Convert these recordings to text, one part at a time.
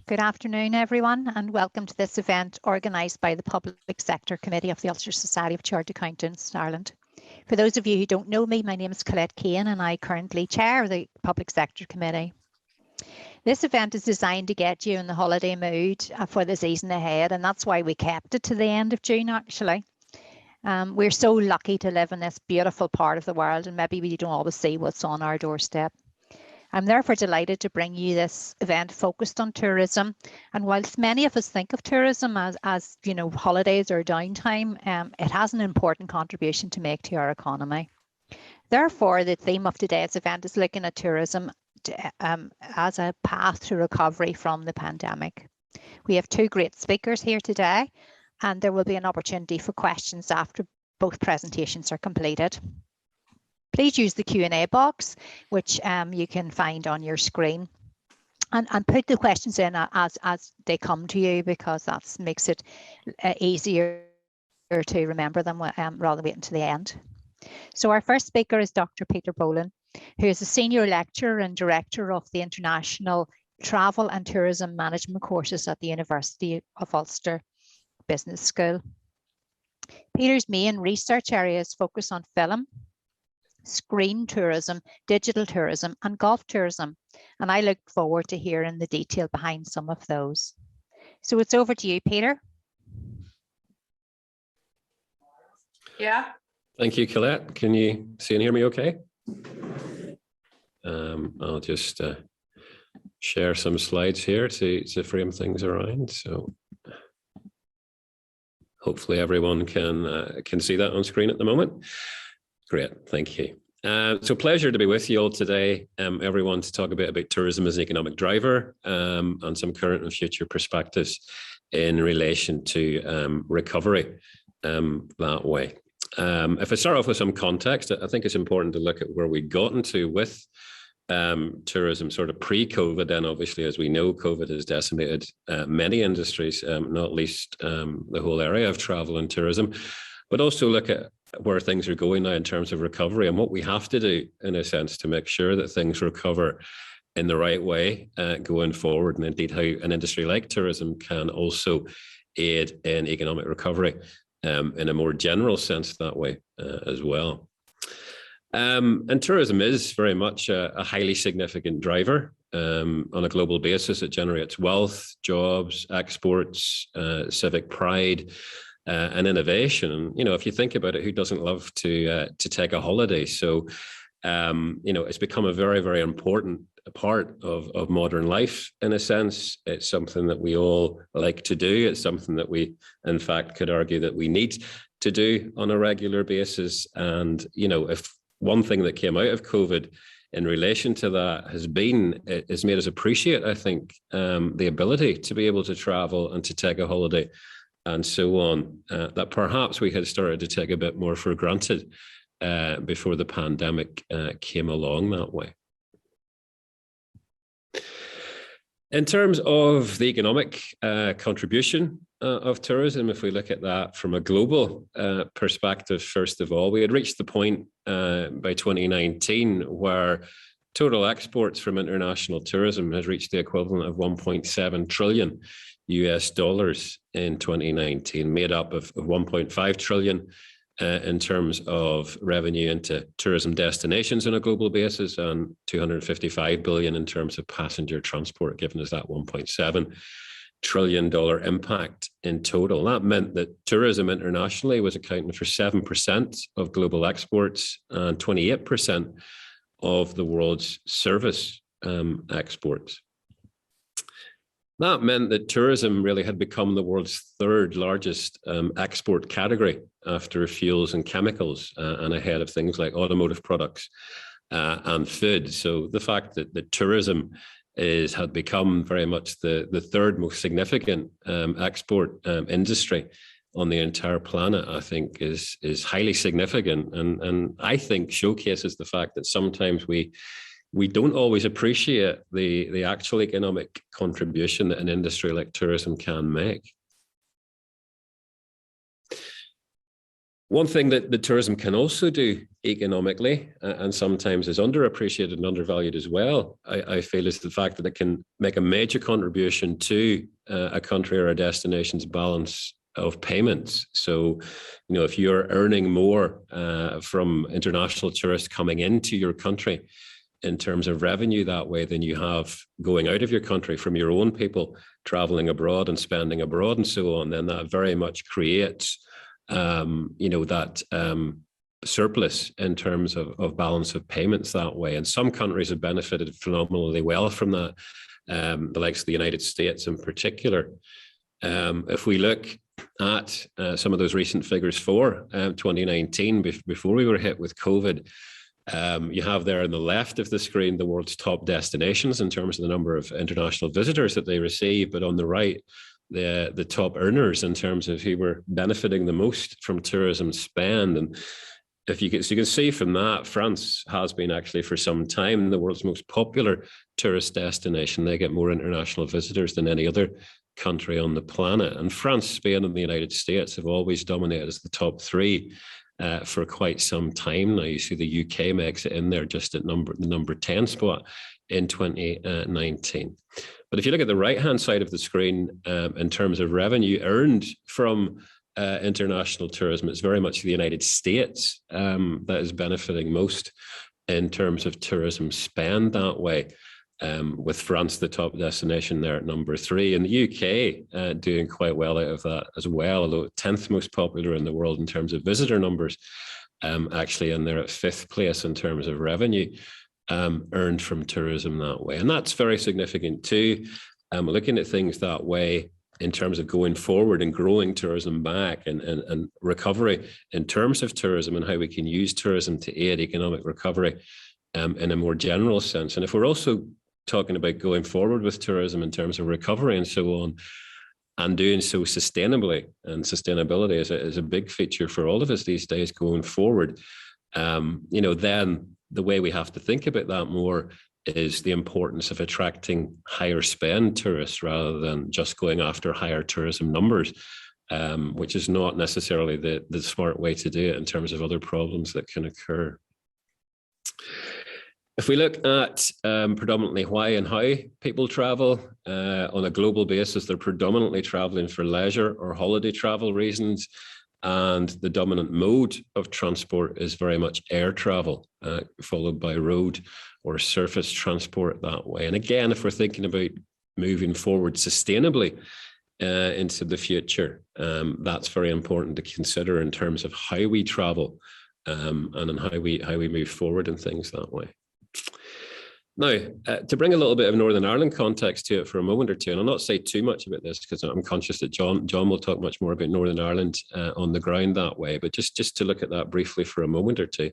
Good afternoon, everyone, and welcome to this event organised by the Public Sector Committee of the Ulster Society of Chartered Accountants Ireland. For those of you who don't know me, my name is Colette Kane and I currently chair the Public Sector Committee. This event is designed to get you in the holiday mood for the season ahead, and that's why we kept it to the end of June, actually. We're so lucky to live in this beautiful part of the world, and maybe we don't always see what's on our doorstep. I'm therefore delighted to bring you this event focused on tourism. And whilst many of us think of tourism as you know, holidays or downtime, it has an important contribution to make to our economy. Therefore, the theme of today's event is looking at tourism as a path to recovery from the pandemic. We have two great speakers here today, and there will be an opportunity for questions after both presentations are completed. Please use the Q&A box, which you can find on your screen, and put the questions in as they come to you, because that makes it easier to remember them rather than waiting to the end. So our first speaker is Dr. Peter Bolan, who is a senior lecturer and director of the International Travel and Tourism Management courses at the University of Ulster Business School. Peter's main research areas focus on film, screen tourism, digital tourism, and golf tourism. And I look forward to hearing the detail behind some of those. So it's over to you, Peter. Yeah. Thank you, Colette. Can you see and hear me okay? I'll just share some slides here to frame things around. So hopefully everyone can see that on screen at the moment. Great, thank you. So pleasure to be with you all today, everyone, to talk a bit about tourism as an economic driver and some current and future perspectives in relation to recovery that way. If I start off with some context, I think it's important to look at where we've gotten to with tourism sort of pre-COVID. And obviously, as we know, COVID has decimated many industries, not least the whole area of travel and tourism, but also look at where things are going now in terms of recovery and what we have to do, in a sense, to make sure that things recover in the right way going forward, and indeed how an industry like tourism can also aid in economic recovery in a more general sense that way as well. And tourism is very much a highly significant driver on a global basis. It generates wealth, jobs, exports, civic pride, and innovation. And, you know, if you think about it, who doesn't love to take a holiday? So, you know, it's become a very, very important part of modern life, in a sense. It's something that we all like to do. It's something that we, in fact, could argue that we need to do on a regular basis. And, you know, if one thing that came out of COVID in relation to that has made us appreciate, I think, the ability to be able to travel and to take a holiday and so on, that perhaps we had started to take a bit more for granted before the pandemic came along that way. In terms of the economic contribution of tourism, if we look at that from a global perspective, first of all, we had reached the point by 2019 where total exports from international tourism has reached the equivalent of $1.7 trillion in 2019, made up of 1.5 trillion in terms of revenue into tourism destinations on a global basis, and 255 billion in terms of passenger transport, giving us that $1.7 trillion impact in total. That meant that tourism internationally was accounting for 7% of global exports and 28% of the world's service exports. That meant that tourism really had become the world's third largest export category after fuels and chemicals, and ahead of things like automotive products and food. So the fact that tourism had become very much the third most significant export industry on the entire planet, I think is highly significant, and I think showcases the fact that sometimes we don't always appreciate the actual economic contribution that an industry like tourism can make. One thing that the tourism can also do economically, and sometimes is underappreciated and undervalued as well, I feel, is the fact that it can make a major contribution to a country or a destination's balance of payments. So, if you're earning more from international tourists coming into your country in terms of revenue that way than you have going out of your country from your own people traveling abroad and spending abroad and so on, then that very much creates that surplus in terms of balance of payments that way. And some countries have benefited phenomenally well from that, the likes of the United States in particular. If we look at some of those recent figures for 2019, before we were hit with COVID, you have there on the left of the screen the world's top destinations in terms of the number of international visitors that they receive, but on the right, the top earners in terms of who were benefiting the most from tourism spend. And so you can see from that, France has been actually for some time the world's most popular tourist destination. They get more international visitors than any other country on the planet. And France, Spain, and the United States have always dominated as the top three for quite some time now. You see the UK makes it in there just at the number 10 spot in 2019. But if you look at the right-hand side of the screen, in terms of revenue earned from international tourism, it's very much the United States that is benefiting most in terms of tourism spend that way, with France, the top destination there at number 3, and the UK doing quite well out of that as well, although 10th most popular in the world in terms of visitor numbers, actually in there at 5th place in terms of revenue earned from tourism that way. And that's very significant too. Looking at things that way in terms of going forward and growing tourism back and recovery in terms of tourism and how we can use tourism to aid economic recovery in a more general sense. And if we're also talking about going forward with tourism in terms of recovery and so on, and doing so sustainably, and sustainability is a big feature for all of us these days going forward, then the way we have to think about that more is the importance of attracting higher spend tourists rather than just going after higher tourism numbers, which is not necessarily the smart way to do it in terms of other problems that can occur. If we look at predominantly why and how people travel on a global basis, they're predominantly traveling for leisure or holiday travel reasons. And the dominant mode of transport is very much air travel, followed by road or surface transport that way. And again, if we're thinking about moving forward sustainably into the future, that's very important to consider in terms of how we travel and in how we move forward and things that way. Now, to bring a little bit of Northern Ireland context to it for a moment or two, and I'll not say too much about this because I'm conscious that John will talk much more about Northern Ireland on the ground that way, but just to look at that briefly for a moment or two.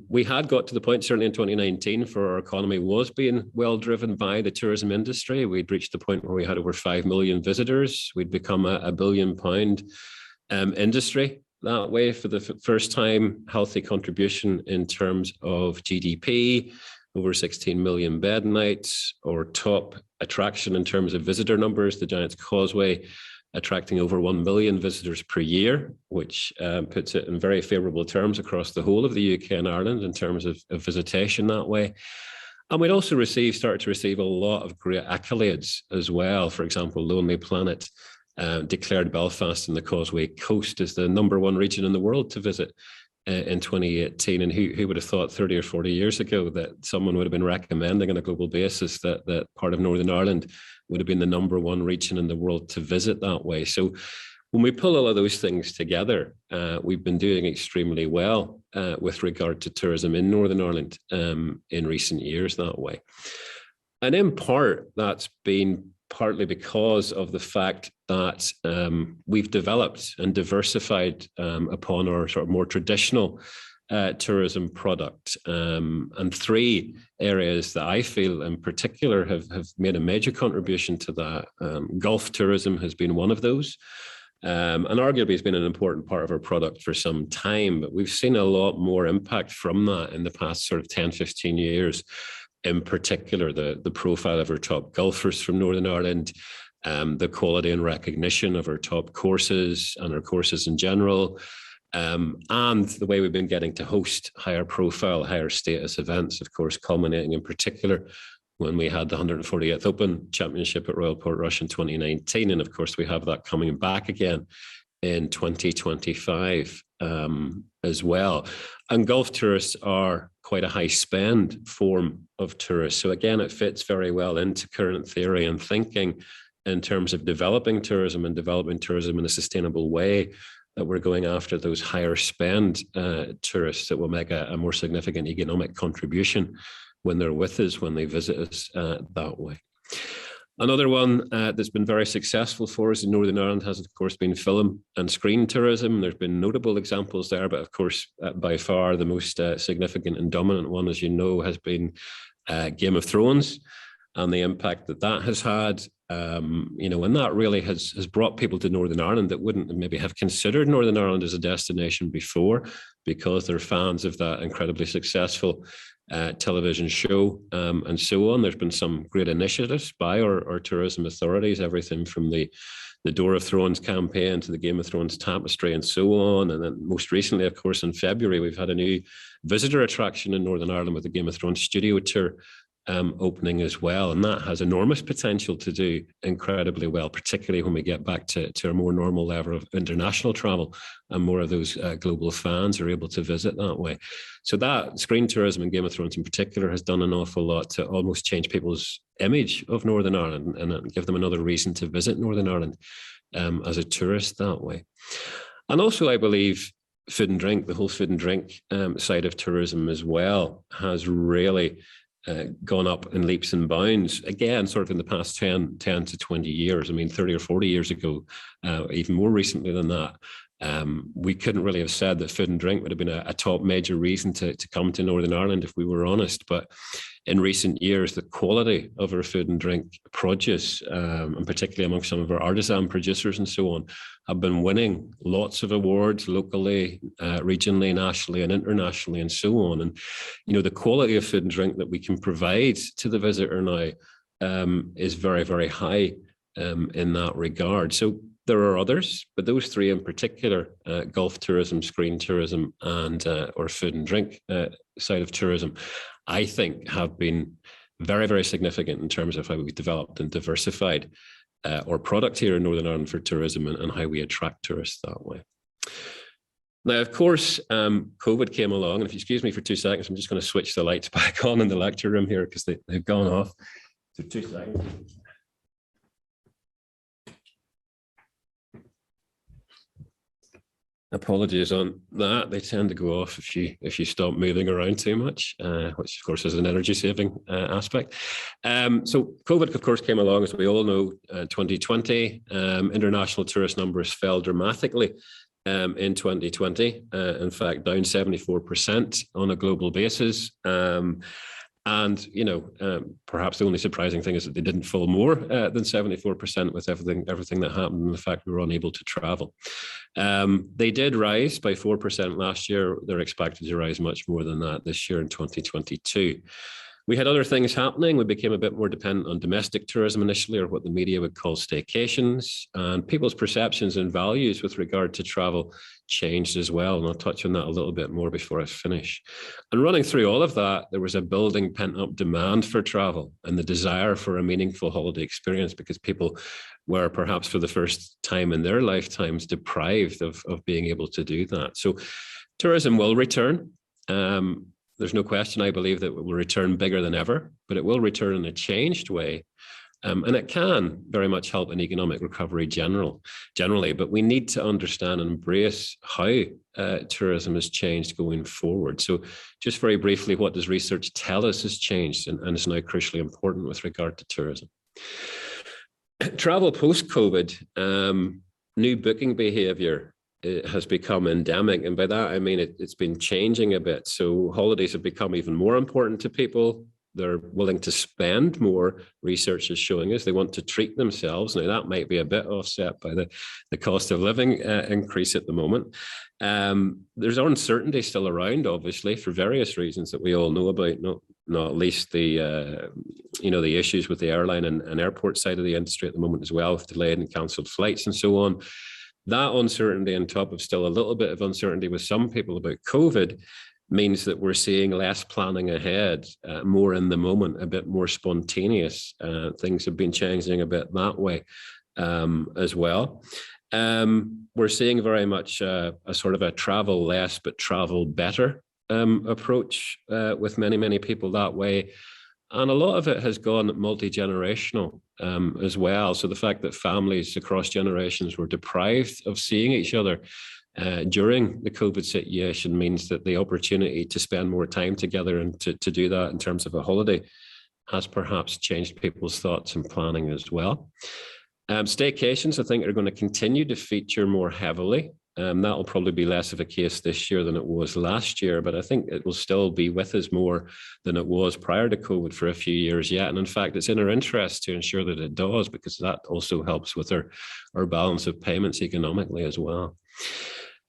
We had got to the point, certainly in 2019, for our economy was being well driven by the tourism industry. We'd reached the point where we had over 5 million visitors. We'd become a £1 billion industry that way for the first time, healthy contribution in terms of GDP, over 16 million bed nights, or top attraction in terms of visitor numbers, the Giant's Causeway attracting over 1 million visitors per year, which puts it in very favourable terms across the whole of the UK and Ireland in terms of visitation that way. And we'd also started to receive a lot of great accolades as well. For example, Lonely Planet declared Belfast and the Causeway Coast as the #1 region in the world to visit in 2018. And who would have thought 30 or 40 years ago that someone would have been recommending on a global basis that part of Northern Ireland would have been the #1 region in the world to visit that way. So when we pull all of those things together, we've been doing extremely well with regard to tourism in Northern Ireland in recent years that way. And in part, that's been partly because of the fact that we've developed and diversified upon our sort of more traditional tourism product. And 3 areas that I feel in particular have made a major contribution to that. Golf tourism has been one of those. And arguably has been an important part of our product for some time, but we've seen a lot more impact from that in the past sort of 10, 15 years. In particular, the profile of our top golfers from Northern Ireland, the quality and recognition of our top courses and our courses in general, and the way we've been getting to host higher profile, higher status events, of course, culminating in particular when we had the 148th Open Championship at Royal Portrush in 2019. And of course, we have that coming back again in 2025 as well. And golf tourists are quite a high spend form of tourists. So again, it fits very well into current theory and thinking in terms of developing tourism and developing tourism in a sustainable way, that we're going after those higher spend tourists that will make a more significant economic contribution when they're with us, when they visit us that way. Another one that's been very successful for us in Northern Ireland has, of course, been film and screen tourism. There's been notable examples there, but of course, by far the most significant and dominant one, as you know, has been Game of Thrones and the impact that that has had. You know, and that really has brought people to Northern Ireland that wouldn't maybe have considered Northern Ireland as a destination before, because they're fans of that incredibly successful television show and so on. There's been some great initiatives by our tourism authorities, everything from the Door of Thrones campaign to the Game of Thrones tapestry and so on. And then most recently, of course, in February, we've had a new visitor attraction in Northern Ireland with the Game of Thrones studio tour opening as well. And that has enormous potential to do incredibly well, particularly when we get back to a more normal level of international travel and more of those global fans are able to visit that way. So that screen tourism and Game of Thrones in particular has done an awful lot to almost change people's image of Northern Ireland and give them another reason to visit Northern Ireland as a tourist that way. And also, I believe, food and drink, the whole food and drink side of tourism as well, has really gone up in leaps and bounds, again, sort of in the past 10 to 20 years. I mean, 30 or 40 years ago, even more recently than that, we couldn't really have said that food and drink would have been a top major reason to come to Northern Ireland, if we were honest. But in recent years, the quality of our food and drink produce, and particularly among some of our artisan producers and so on, have been winning lots of awards locally, regionally, nationally, and internationally, and so on. And, you know, the quality of food and drink that we can provide to the visitor now is very, very high in that regard. So there are others, but those three in particular, golf tourism, screen tourism, and or food and drink side of tourism, I think have been very, very significant in terms of how we've developed and diversified our product here in Northern Ireland for tourism and how we attract tourists that way. Now, of course, COVID came along, and if you excuse me for 2 seconds, I'm just going to switch the lights back on in the lecture room here because they've gone off. So 2 seconds. Apologies on that. They tend to go off if you stop moving around too much, which of course is an energy saving aspect. So COVID, of course, came along, as we all know, 2020. International tourist numbers fell dramatically in 2020. In fact, down 74% on a global basis. And, you know, perhaps the only surprising thing is that they didn't fall more than 74% with everything that happened and the fact we were unable to travel. They did rise by 4% last year. They're expected to rise much more than that this year in 2022. We had other things happening. We became a bit more dependent on domestic tourism initially, or what the media would call staycations, and people's perceptions and values with regard to travel changed as well. And I'll touch on that a little bit more before I finish. And running through all of that, there was a building pent-up demand for travel and the desire for a meaningful holiday experience, because people were perhaps for the first time in their lifetimes deprived of being able to do that. So tourism will return. There's no question, I believe, that it will return bigger than ever, but it will return in a changed way. And it can very much help in economic recovery generally, but we need to understand and embrace how tourism has changed going forward. So just very briefly, what does research tell us has changed and is now crucially important with regard to tourism? Travel post-COVID, new booking behavior, it has become endemic. And by that, I mean, it's been changing a bit. So holidays have become even more important to people. They're willing to spend more, research is showing us. They want to treat themselves. Now, that might be a bit offset by the cost of living increase at the moment. There's uncertainty still around, obviously, for various reasons that we all know about, not least the issues with the airline and airport side of the industry at the moment as well, with delayed and cancelled flights and so on. That uncertainty on top of still a little bit of uncertainty with some people about COVID means that we're seeing less planning ahead, more in the moment, a bit more spontaneous. Things have been changing a bit that way as well. We're seeing very much a sort of a travel less but travel better approach with many people that way. And a lot of it has gone multi-generational as well. So the fact that families across generations were deprived of seeing each other during the COVID situation means that the opportunity to spend more time together and to do that in terms of a holiday has perhaps changed people's thoughts and planning as well. Staycations, I think, are going to continue to feature more heavily. That'll probably be less of a case this year than it was last year, but I think it will still be with us more than it was prior to COVID for a few years yet. And in fact, it's in our interest to ensure that it does, because that also helps with our balance of payments economically as well.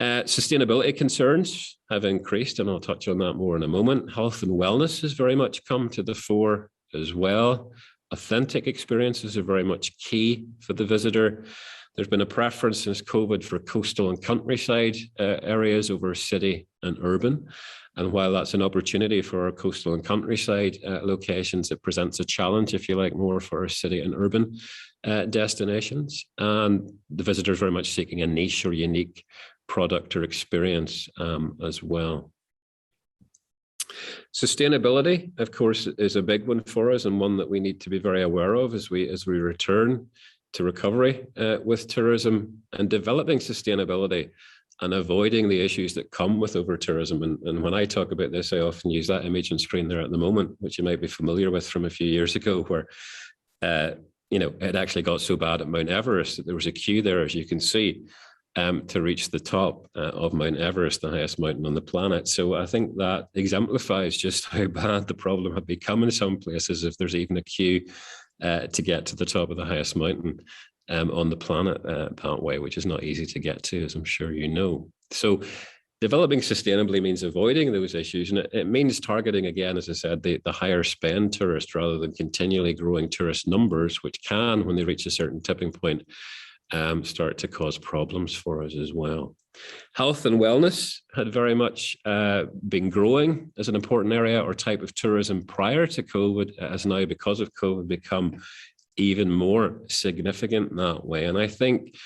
Sustainability concerns have increased, and I'll touch on that more in a moment. Health and wellness has very much come to the fore as well. Authentic experiences are very much key for the visitor. There's been a preference since COVID for coastal and countryside areas over city and urban. And while that's an opportunity for our coastal and countryside locations, it presents a challenge, if you like, more for our city and urban destinations. And the visitor is very much seeking a niche or unique product or experience as well. Sustainability, of course, is a big one for us, and one that we need to be very aware of as we return to recovery with tourism, and developing sustainability and avoiding the issues that come with over-tourism. And when I talk about this, I often use that image on screen there at the moment, which you might be familiar with from a few years ago, where it actually got so bad at Mount Everest that there was a queue there, as you can see, to reach the top of Mount Everest, the highest mountain on the planet. So I think that exemplifies just how bad the problem had become in some places, if there's even a queue to get to the top of the highest mountain on the planet that way, which is not easy to get to, as I'm sure you know. So developing sustainably means avoiding those issues, and it means targeting, again, as I said, the higher spend tourist rather than continually growing tourist numbers, which can, when they reach a certain tipping point, start to cause problems for us as well. Health and wellness had very much been growing as an important area or type of tourism prior to COVID. It has now, because of COVID, become even more significant that way. And I think,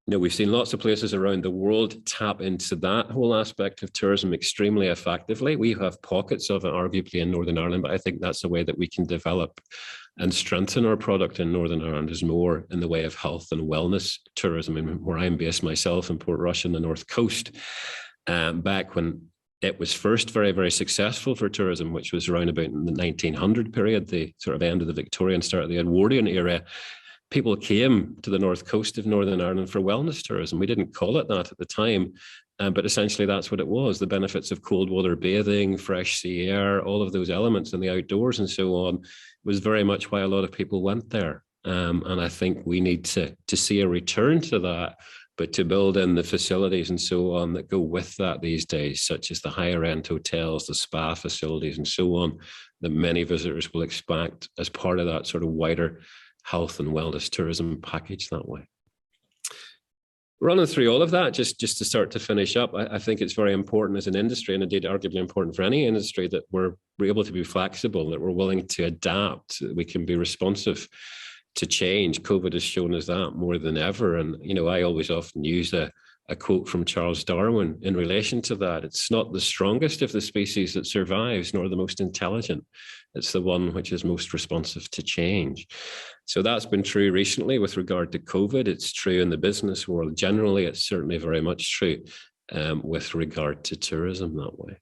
we've seen lots of places around the world tap into that whole aspect of tourism extremely effectively. We have pockets of it, arguably, in Northern Ireland, but I think that's a way that we can develop and strengthen our product in Northern Ireland, is more in the way of health and wellness tourism. And where I'm based myself in Portrush on the North Coast, back when it was first very, very successful for tourism, which was around about in the 1900 period, the sort of end of the Victorian, start of the Edwardian era, people came to the North Coast of Northern Ireland for wellness tourism. We didn't call it that at the time, but essentially that's what it was. The benefits of cold water bathing, fresh sea air, all of those elements in the outdoors and so on was very much why a lot of people went there. And I think we need to see a return to that, but to build in the facilities and so on that go with that these days, such as the higher end hotels, the spa facilities and so on, that many visitors will expect as part of that sort of wider health and wellness tourism package that way. Running through all of that, just to start to finish up, I think it's very important as an industry, and indeed arguably important for any industry, that we're able to be flexible, that we're willing to adapt, that we can be responsive to change. COVID has shown us that more than ever. And, I always often use a quote from Charles Darwin in relation to that. It's not the strongest of the species that survives, nor the most intelligent. It's the one which is most responsive to change. So that's been true recently with regard to COVID. It's true in the business world generally. It's certainly very much true with regard to tourism that way.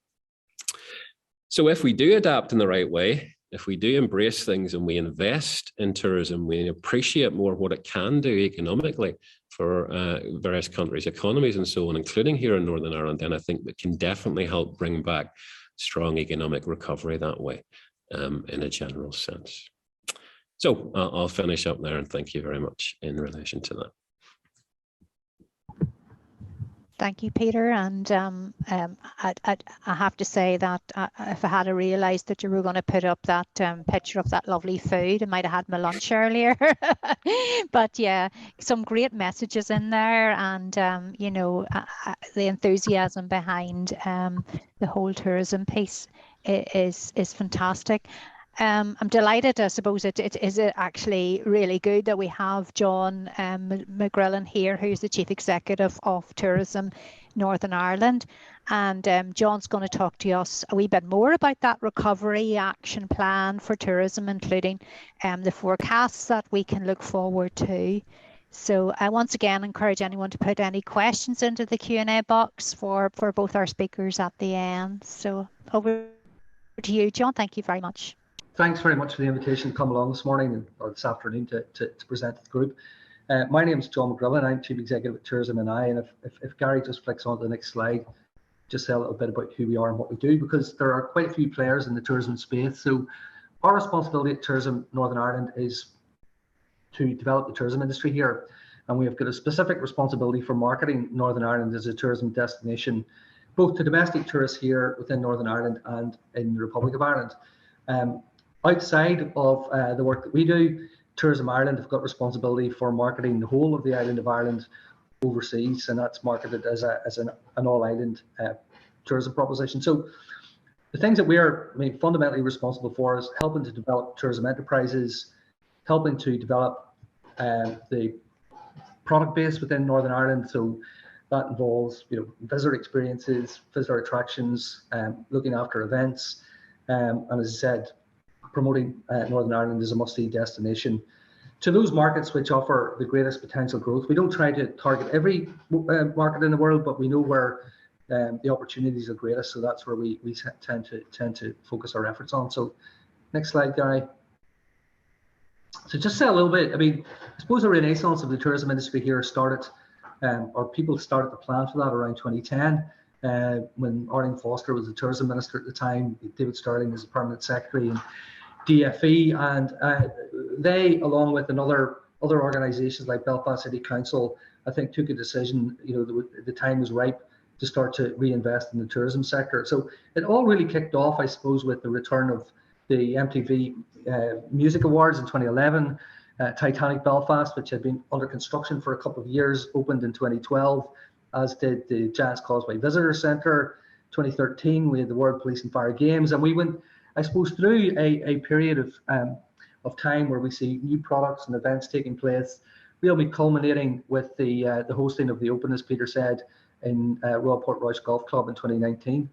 So if we do adapt in the right way, if we do embrace things and we invest in tourism, we appreciate more what it can do economically for various countries' economies and so on, including here in Northern Ireland, then I think that can definitely help bring back strong economic recovery that way in a general sense. So I'll finish up there, and thank you very much in relation to that. Thank you, Peter. And I have to say that if I had realised that you were going to put up that picture of that lovely food, I might have had my lunch earlier. But yeah, some great messages in there, and you know, the enthusiasm behind the whole tourism piece is fantastic. I'm delighted. I suppose it is actually really good that we have John McGrillen here, who's the Chief Executive of Tourism Northern Ireland. And John's going to talk to us a wee bit more about that recovery action plan for tourism, including the forecasts that we can look forward to. So I once again encourage anyone to put any questions into the Q&A box for both our speakers at the end. So over to you, John. Thank you very much. Thanks very much for the invitation to come along this morning or this afternoon to present to the group. My name is John McGrillen. I'm Chief Executive at Tourism and I. And if Gary just flicks on to the next slide, just say a little bit about who we are and what we do, because there are quite a few players in the tourism space. So our responsibility at Tourism Northern Ireland is to develop the tourism industry here. And we have got a specific responsibility for marketing Northern Ireland as a tourism destination, both to domestic tourists here within Northern Ireland and in the Republic of Ireland. Outside of the work that we do, Tourism Ireland have got responsibility for marketing the whole of the island of Ireland overseas, and that's marketed as an all-island tourism proposition. So the things that we are fundamentally responsible for is helping to develop tourism enterprises, helping to develop the product base within Northern Ireland. So that involves, visitor experiences, visitor attractions, looking after events, and as I said, promoting Northern Ireland as a must-see destination to those markets which offer the greatest potential growth. We don't try to target every market in the world, but we know where the opportunities are greatest, so that's where we tend to focus our efforts on. So next slide, Gary. So just say a little bit, I suppose the renaissance of the tourism industry here started, or people started to plan for that around 2010. When Arlene Foster was the tourism minister at the time, David Stirling was the permanent secretary, and DFE, and they, along with other organisations like Belfast City Council, I think took a decision. The time was ripe to start to reinvest in the tourism sector. So it all really kicked off, I suppose, with the return of the MTV Music Awards in 2011. Titanic Belfast, which had been under construction for a couple of years, opened in 2012, as did the Giants Causeway Visitor Centre. 2013, we had the World Police and Fire Games, and we went, I suppose, through a period of time where we see new products and events taking place, really culminating with the hosting of the Open, as Peter said, in Royal Portrush Golf Club in 2019.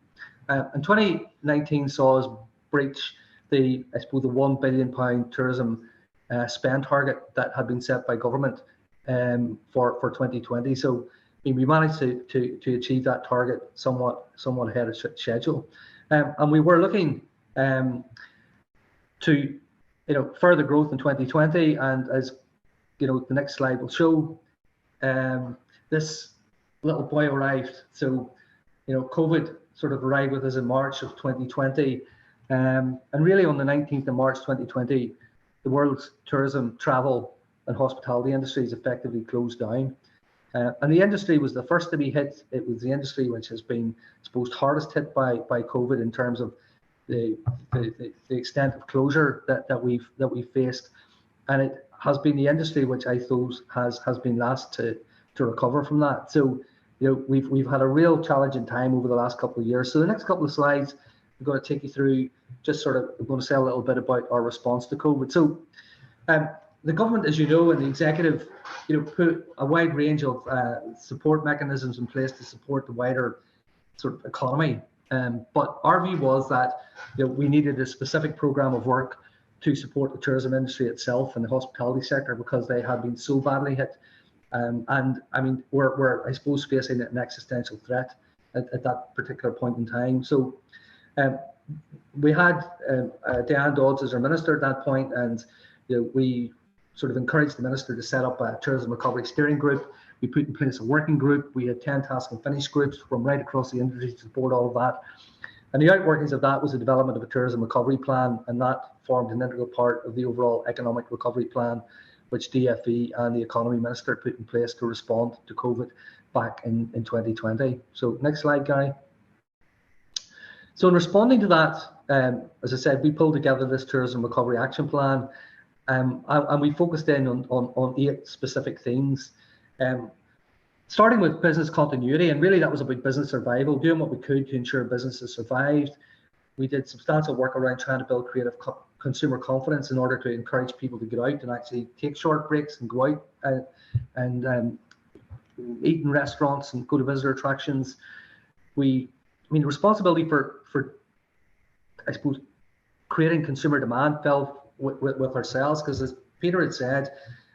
And 2019 saw us breach the £1 billion tourism spend target that had been set by government for 2020. So we managed to achieve that target somewhat ahead of schedule, and we were looking to further growth in 2020. And as the next slide will show, this little boy arrived. So COVID sort of arrived with us in March of 2020, and really on the 19th of March 2020, the world's tourism, travel and hospitality industries effectively closed down. And the industry was the first to be hit. It was the industry which has been, I suppose, hardest hit by COVID in terms of the extent of closure that we've faced, and it has been the industry which I suppose has been last to recover from that. So we've had a real challenging time over the last couple of years. So the next couple of slides, I'm going to take you through I'm going to say a little bit about our response to COVID. So the government, as you know, and the executive, put a wide range of support mechanisms in place to support the wider sort of economy. But our view was that we needed a specific program of work to support the tourism industry itself and the hospitality sector, because they had been so badly hit. And we're I suppose facing an existential threat at that particular point in time. So we had Diane Dodds as our minister at that point, and we sort of encouraged the minister to set up a tourism recovery steering group. We put in place a working group. We had 10 task and finish groups from right across the industry to support all of that. And the outworkings of that was the development of a tourism recovery plan, and that formed an integral part of the overall economic recovery plan, which DFE and the economy minister put in place to respond to COVID. back in 2020. So next slide, Gary. So in responding to that, as I said, we pulled together this tourism recovery action plan, and we focused in on 8 specific themes. Starting with business continuity, and really that was about business survival, doing what we could to ensure businesses survived. We did substantial work around trying to build creative consumer confidence in order to encourage people to get out and actually take short breaks and go out and eat in restaurants and go to visitor attractions. The responsibility for I suppose creating consumer demand fell with ourselves, because as Peter had said,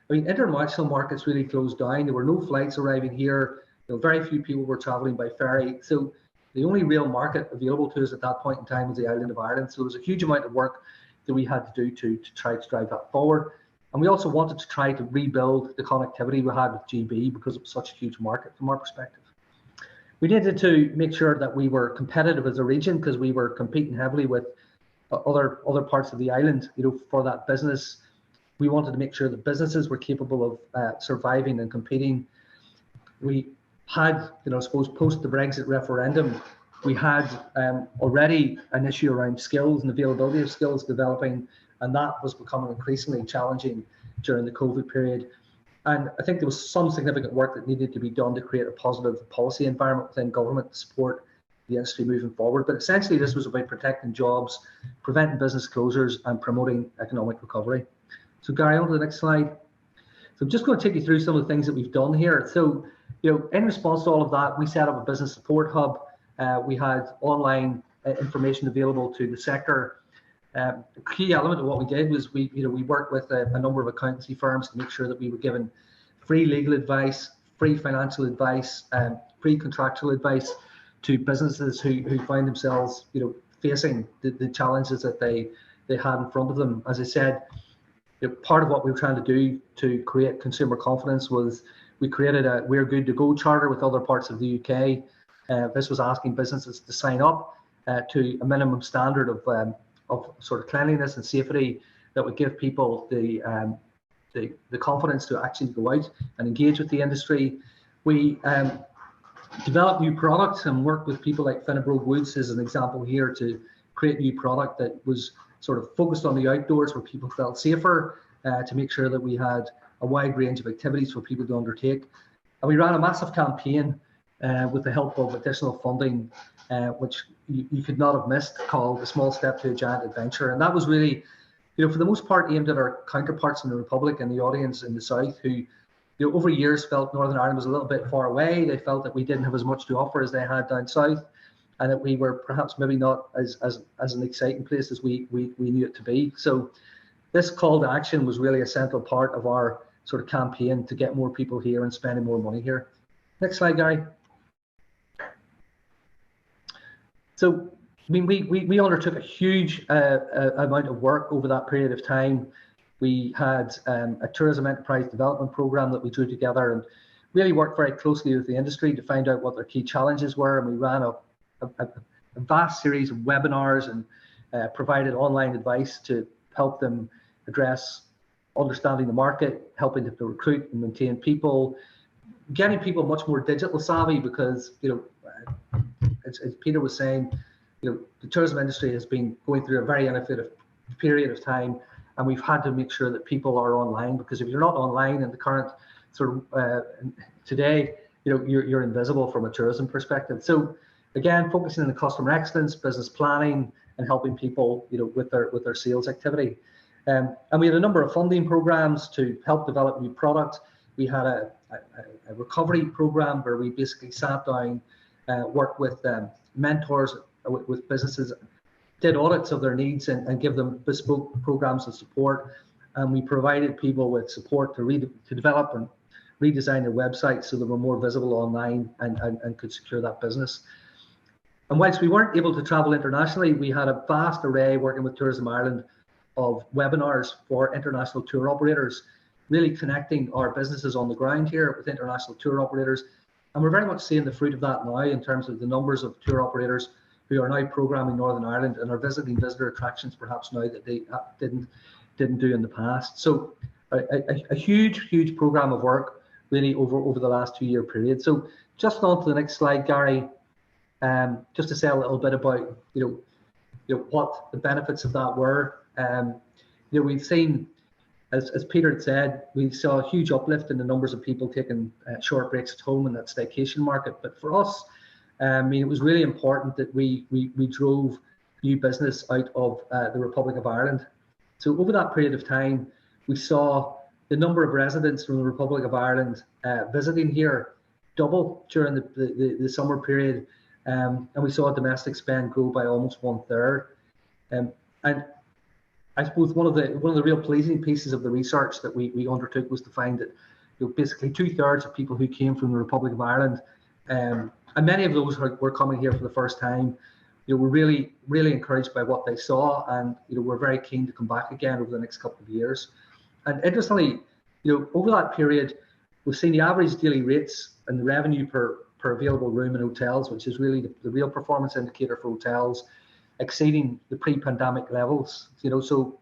international markets really closed down. There were no flights arriving here. Very few people were traveling by ferry. So the only real market available to us at that point in time was the island of Ireland. So there was a huge amount of work that we had to do to try to drive that forward. And we also wanted to try to rebuild the connectivity we had with GB, because it was such a huge market from our perspective. We needed to make sure that we were competitive as a region, because we were competing heavily with other parts of the island, for that business. We wanted to make sure that businesses were capable of surviving and competing. We had, I suppose, post the Brexit referendum, we had already an issue around skills and availability of skills developing, and that was becoming increasingly challenging during the COVID period. And I think there was some significant work that needed to be done to create a positive policy environment within government to support the industry moving forward. But essentially, this was about protecting jobs, preventing business closures, and promoting economic recovery. So Gary, on to the next slide. So I'm just going to take you through some of the things that we've done here. So, in response to all of that, we set up a business support hub. We had online information available to the sector. A key element of what we did was we worked with a number of accountancy firms to make sure that we were given free legal advice, free financial advice, free contractual advice to businesses who find themselves, facing the challenges that they had in front of them. As I said, part of what we were trying to do to create consumer confidence was we created a We're Good to Go charter with other parts of the UK. This was asking businesses to sign up to a minimum standard of sort of cleanliness and safety that would give people the confidence to actually go out and engage with the industry. We developed new products and worked with people like Finnebrogue Woods as an example here to create new product that was sort of focused on the outdoors, where people felt safer, to make sure that we had a wide range of activities for people to undertake. And we ran a massive campaign with the help of additional funding, which you could not have missed, called A Small Step to a Giant Adventure. And that was really, for the most part, aimed at our counterparts in the Republic and the audience in the South, who over years felt Northern Ireland was a little bit far away. They felt that we didn't have as much to offer as they had down south, and that we were perhaps maybe not as an exciting place as we knew it to be. So this call to action was really a central part of our sort of campaign to get more people here and spending more money here. Next slide, Gary. So, we undertook a huge amount of work over that period of time. We had a tourism enterprise development program that we drew together and really worked very closely with the industry to find out what their key challenges were. And we ran a vast series of webinars and provided online advice to help them address understanding the market, helping them to recruit and maintain people, getting people much more digital savvy, because as Peter was saying, the tourism industry has been going through a very innovative period of time, and we've had to make sure that people are online, because if you're not online in the current sort of today, you're invisible from a tourism perspective. So again, focusing on the customer excellence, business planning, and helping people with their sales activity. And we had a number of funding programs to help develop new products. We had a recovery program where we basically sat down, worked with mentors with businesses, did audits of their needs and give them bespoke programs of support. And we provided people with support to develop and redesign their websites so they were more visible online and could secure that business. And whilst we weren't able to travel internationally, we had a vast array, working with Tourism Ireland, of webinars for international tour operators, really connecting our businesses on the ground here with international tour operators. And we're very much seeing the fruit of that now in terms of the numbers of tour operators who are now programming Northern Ireland and are visiting visitor attractions perhaps now that they didn't do in the past. So a huge program of work really over the last 2 year period. So just on to the next slide, Gary, just to say a little bit about what the benefits of that were. We've seen, as Peter had said, we saw a huge uplift in the numbers of people taking short breaks at home in that staycation market. But for us, it was really important that we drove new business out of the Republic of Ireland. So over that period of time, we saw the number of residents from the Republic of Ireland visiting here double during the summer period, and we saw domestic spend grow by almost 1/3. And I suppose one of the real pleasing pieces of the research that we undertook was to find that basically 2/3 of people who came from the Republic of Ireland, and many of those were coming here for the first time, were really encouraged by what they saw, and were very keen to come back again over the next couple of years. And interestingly, over that period, we've seen the average daily rates and the revenue per available room in hotels, which is really the real performance indicator for hotels, exceeding the pre-pandemic levels. So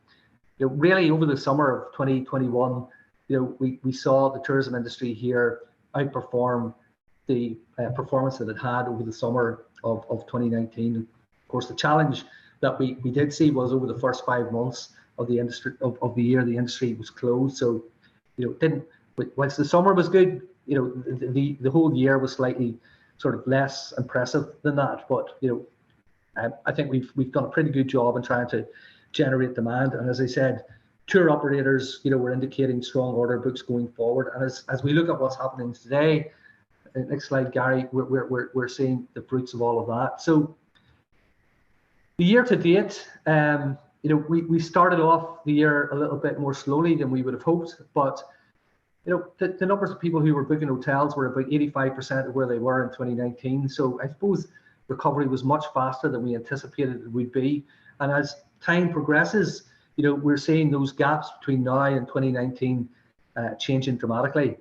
really over the summer of 2021, we saw the tourism industry here outperform the performance that it had over the summer of 2019. Of course, the challenge that we did see was over the first 5 months of the industry of the year, the industry was closed. So whilst the summer was good, the whole year was slightly sort of less impressive than that. But I think we've done a pretty good job in trying to generate demand. And as I said, tour operators, were indicating strong order books going forward. And as we look at what's happening today, next slide, Gary, we're seeing the fruits of all of that. So the year to date, we started off the year a little bit more slowly than we would have hoped, but the numbers of people who were booking hotels were about 85% of where they were in 2019. So I suppose recovery was much faster than we anticipated it would be. And as time progresses, we're seeing those gaps between now and 2019 changing dramatically.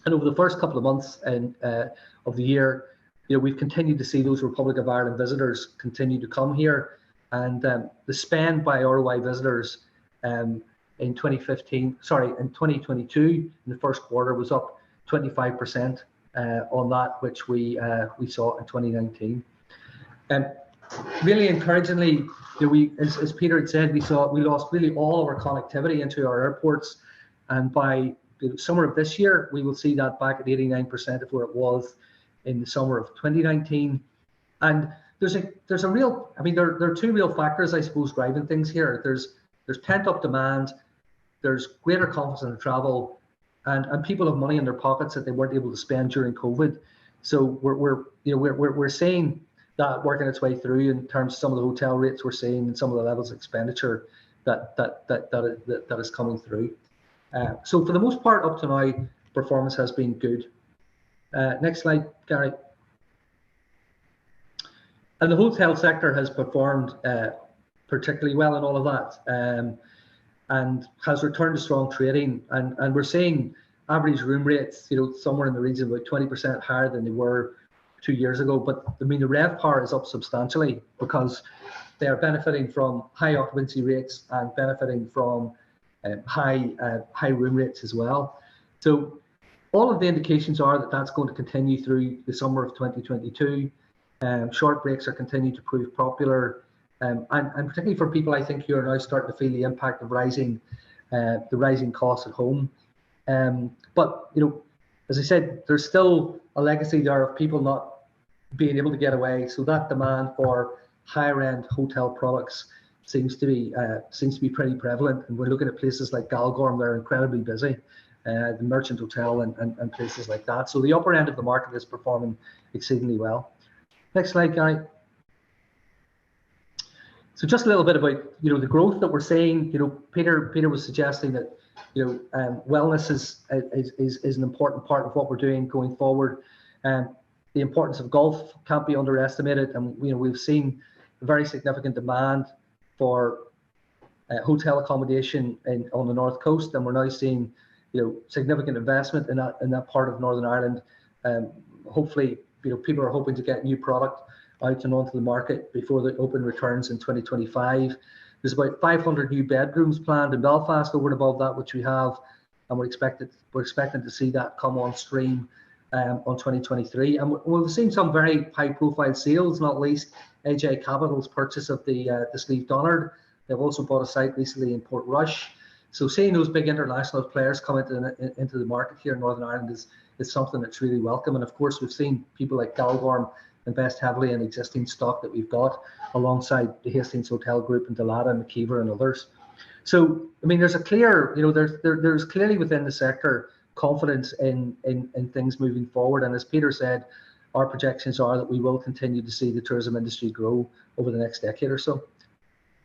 And over the first couple of months of the year, we've continued to see those Republic of Ireland visitors continue to come here. And the spend by ROI visitors in 2022, in the first quarter, was up 25% on that which we saw in 2019. Really encouragingly, as Peter had said, we lost really all of our connectivity into our airports, and by the summer of this year, we will see that back at 89% of where it was in the summer of 2019. And there's a real, there are two real factors, I suppose, driving things here. There's pent-up demand, there's greater confidence in travel, and people have money in their pockets that they weren't able to spend during COVID. So we're seeing that working its way through in terms of some of the hotel rates we're seeing and some of the levels of expenditure that is coming through. So for the most part, up to now, performance has been good. Next slide, Gary. And the hotel sector has performed particularly well in all of that, and has returned to strong trading. And we're seeing average room rates, somewhere in the region of about 20% higher than they were 2 years ago. But the RevPAR is up substantially because they are benefiting from high occupancy rates and benefiting from high room rates as well. So all of the indications are that that's going to continue through the summer of 2022. Short breaks are continuing to prove popular, and particularly for people, I think, who are now starting to feel the impact of the rising costs at home. But as I said, there's still a legacy there of people not being able to get away. So that demand for higher-end hotel products seems to be pretty prevalent. And we're looking at places like Galgorm, they're incredibly busy, the Merchant Hotel and places like that. So the upper end of the market is performing exceedingly well. Next slide, Gary. So just a little bit about the growth that we're seeing. Peter was suggesting that wellness is an important part of what we're doing going forward. The importance of golf can't be underestimated, and we've seen a very significant demand for hotel accommodation on the North Coast, and we're now seeing significant investment in that part of Northern Ireland. Hopefully, people are hoping to get new product out and onto the market before the open returns in 2025. There's about 500 new bedrooms planned in Belfast over and above that which we have and we're expecting to see that come on stream on 2023. And we've seen some very high-profile sales, not least AJ Capital's purchase of the Slieve Donard. They've also bought a site recently in Portrush. So seeing those big international players come into the market here in Northern Ireland is something that's really welcome. And of course, we've seen people like Galgorm invest heavily in existing stock that we've got, alongside the Hastings Hotel Group and Dalata and McKeever and others. So, I mean, there's a clear, there's clearly within the sector confidence in things moving forward. And as Peter said, our projections are that we will continue to see the tourism industry grow over the next decade or so.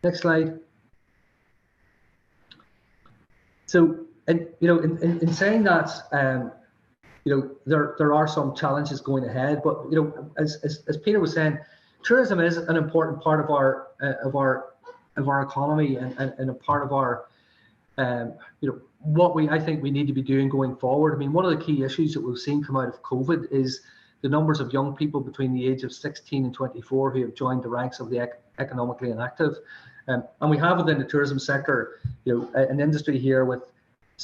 Next slide. So, and in saying that, there are some challenges going ahead, but as Peter was saying, tourism is an important part of our economy and a part of our what I think we need to be doing going forward. I mean, one of the key issues that we've seen come out of COVID is the numbers of young people between the age of 16 and 24 who have joined the ranks of the economically inactive. And we have within the tourism sector, an industry here with a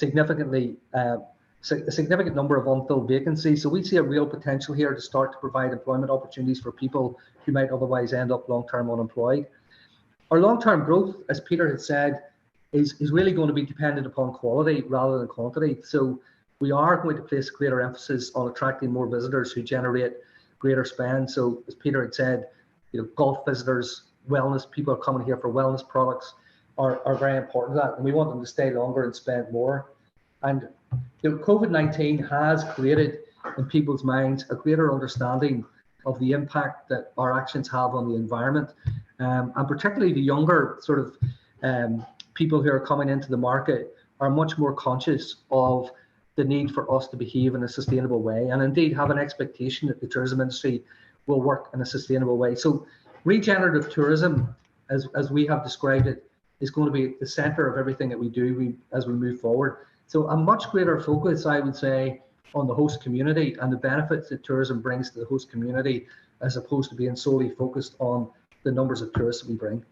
significant number of unfilled vacancies. So we see a real potential here to start to provide employment opportunities for people who might otherwise end up long-term unemployed. Our long-term growth, as Peter had said, is really going to be dependent upon quality rather than quantity. So we are going to place greater emphasis on attracting more visitors who generate greater spend. So as Peter had said, golf visitors, wellness, people are coming here for wellness products are very important to that, and we want them to stay longer and spend more. And COVID-19 has created in people's minds a greater understanding of the impact that our actions have on the environment, and particularly the younger sort of people who are coming into the market are much more conscious of the need for us to behave in a sustainable way, and indeed have an expectation that the tourism industry will work in a sustainable way. So regenerative tourism, as we have described it, is going to be at the centre of everything that we do as we move forward. So a much greater focus, I would say, on the host community and the benefits that tourism brings to the host community, as opposed to being solely focused on the numbers of tourists that we bring.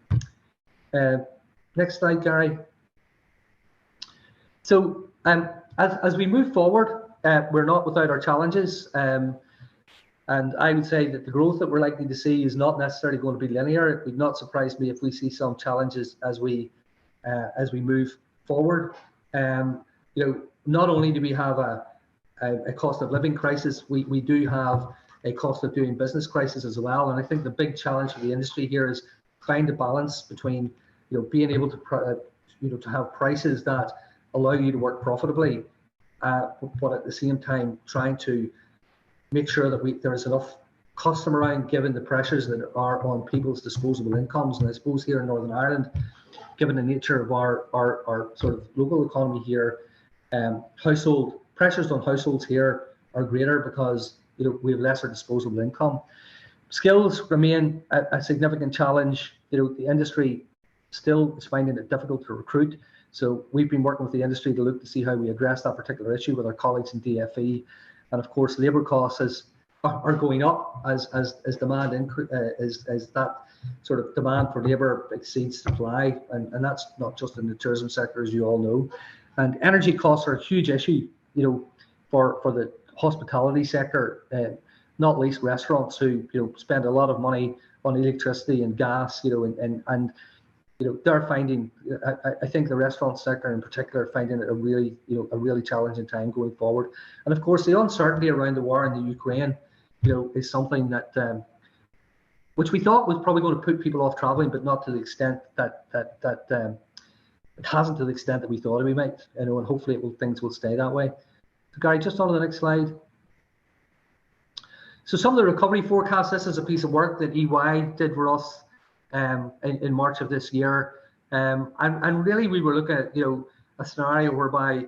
Next slide, Gary. So as we move forward, we're not without our challenges. And I would say that the growth that we're likely to see is not necessarily going to be linear. It would not surprise me if we see some challenges as we move forward. Not only do we have a cost of living crisis, we do have a cost of doing business crisis as well. And I think the big challenge for the industry here is find a balance between being able to have prices that allow you to work profitably, but at the same time trying to make sure that there is enough custom around, given the pressures that are on people's disposable incomes. And I suppose here in Northern Ireland, given the nature of our sort of local economy here, household pressures on households here are greater because we have lesser disposable income. Skills remain a significant challenge. The industry still is finding it difficult to recruit. So we've been working with the industry to look to see how we address that particular issue with our colleagues in DFE. And of course, labour costs are going up as demand as that sort of demand for labour exceeds supply, and that's not just in the tourism sector, as you all know. And energy costs are a huge issue, for the hospitality sector, not least restaurants who spend a lot of money on electricity and gas, and they're finding, I think the restaurant sector in particular, finding it a really challenging time going forward. And of course, the uncertainty around the war in the Ukraine, is something that which we thought was probably going to put people off traveling, but not to the extent that it hasn't, to the extent that we thought we might. And hopefully things will stay that way. So Gary, just on to the next slide. So some of the recovery forecasts. This is a piece of work that EY did for us in March of this year, and really we were looking at a scenario whereby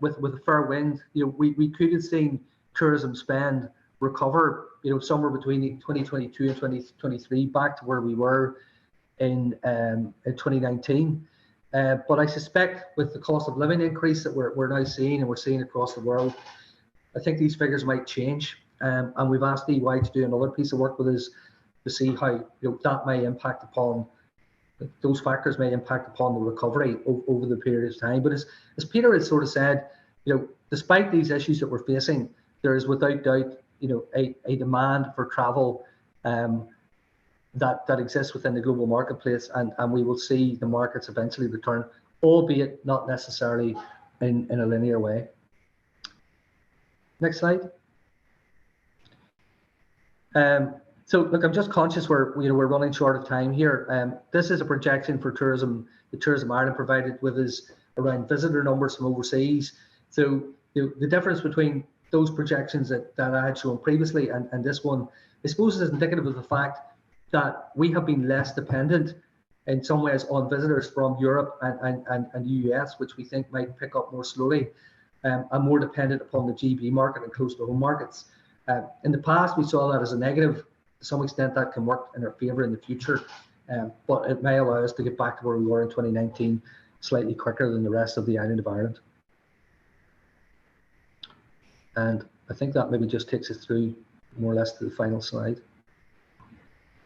with a fair wind, we could have seen tourism spend recover somewhere between 2022 and 2023 back to where we were in 2019. But I suspect with the cost of living increase that we're now seeing, and we're seeing across the world, I think these figures might change. And we've asked EY to do another piece of work with us to see how that may impact upon those factors may impact upon the recovery over the period of time. But as Peter has sort of said, despite these issues that we're facing, there is without doubt, a demand for travel that exists within the global marketplace, and we will see the markets eventually return, albeit not necessarily in a linear way. Next slide. So look, I'm just conscious we're running short of time here. This is a projection for tourism. The Tourism Ireland provided with us around visitor numbers from overseas. So the difference between those projections that I had shown previously and this one, I suppose, is indicative of the fact that we have been less dependent in some ways on visitors from Europe and the US, which we think might pick up more slowly, and more dependent upon the GB market and close to home markets. In the past, we saw that as a negative. To some extent, that can work in our favour in the future, but it may allow us to get back to where we were in 2019 slightly quicker than the rest of the island of Ireland. And I think that maybe just takes us through more or less to the final slide.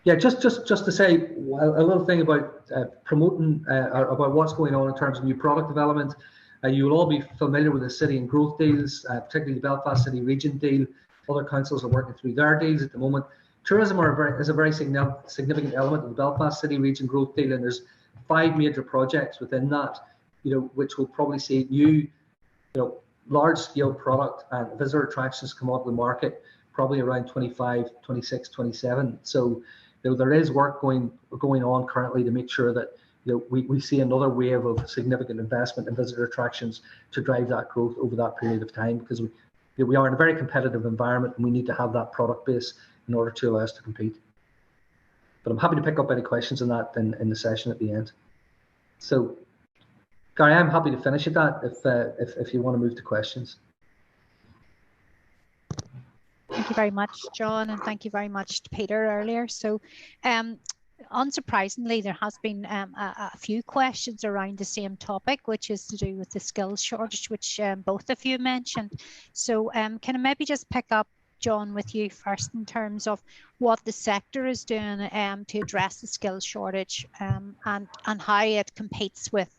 Yeah, just to say a little thing about promoting about what's going on in terms of new product development. You will all be familiar with the city and growth deals, particularly the Belfast City Region deal. Other councils are working through their deals at the moment. Tourism is a very significant element of the Belfast City Region growth deal, and there's 5 major projects within that, which will probably see new, large-scale product and visitor attractions come onto the market probably around 25, 26, 27. So there is work going on currently to make sure that we see another wave of significant investment in visitor attractions to drive that growth over that period of time, because we are in a very competitive environment and we need to have that product base in order to allow us to compete. But I'm happy to pick up any questions on that in the session at the end. So Gary, I'm happy to finish at that if you want to move to questions. Thank you very much, John, and thank you very much to Peter earlier. So unsurprisingly, there has been a few questions around the same topic, which is to do with the skills shortage, which both of you mentioned. So can I maybe just pick up, John, with you first in terms of what the sector is doing to address the skills shortage and how it competes with